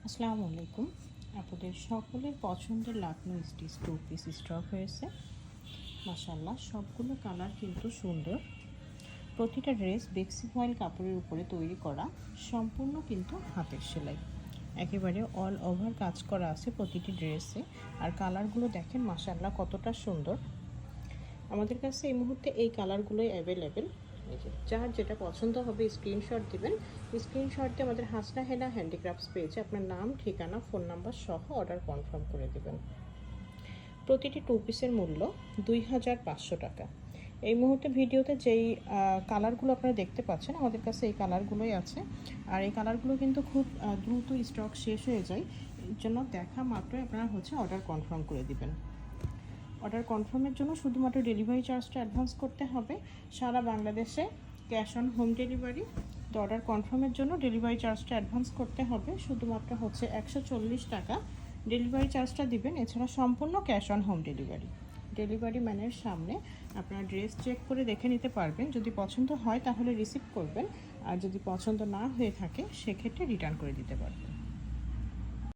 আসসালামু আলাইকুম। আপনাদের সকলের পছন্দের Lucknow stitch two piece stock হয়েছে। মাশাআল্লাহ, সবগুলো কালার কিন্তু সুন্দর। প্রতিটা ড্রেস বেক্সি ফয়েল কাপড়ের উপরে তৈরি করা, সম্পূর্ণ কিন্তু হাতের সেলাই। একেবারে অল ওভার কাজ করা আছে প্রতিটি ড্রেসে। আর কালারগুলো দেখেন মাশাআল্লাহ কতটা সুন্দর। আমাদের কাছে এই মুহূর্তে এই কালারগুলোই অ্যাভেলেবেল। যার যেটা পছন্দ হবে স্ক্রিনশট দিবেন। স্ক্রিনশট দিয়ে আমাদের হাসনা হেনা হ্যান্ডিক্রাফটস পেজে আপনার নাম, ঠিকানা, ফোন নাম্বার সহ অর্ডার কনফার্ম করে দেবেন। প্রতিটি টু পিসের মূল্য 2500 টাকা। এই মুহূর্তে ভিডিওতে যেই কালারগুলো আপনারা দেখতে পাচ্ছেন, আমাদের কাছে এই কালারগুলোই আছে। আর এই কালারগুলো কিন্তু খুব দ্রুত স্টক শেষ হয়ে যায়। এর জন্য দেখা মাত্রই আপনারা অর্ডার কনফার্ম করে দিবেন। অর্ডার কনফার্মের জন্য শুধুমাত্র ডেলিভারি চার্জটা অ্যাডভান্স করতে হবে। সারা বাংলাদেশে ক্যাশ অন হোম ডেলিভারি। তো অর্ডার কনফার্মের জন্য ডেলিভারি চার্জটা অ্যাডভান্স করতে হবে শুধুমাত্র 140 টাকা। ডেলিভারি চার্জটা দিবেন, এছাড়া সম্পূর্ণ cash on home delivery. Delivery ম্যানের সামনে আপনারা ড্রেস চেক করে দেখে নিতে পারবেন। যদি পছন্দ হয় তাহলে রিসিভ করবেন, আর যদি পছন্দ না হয়ে থাকে সেক্ষেত্রে রিটার্ন করে দিতে পারবেন।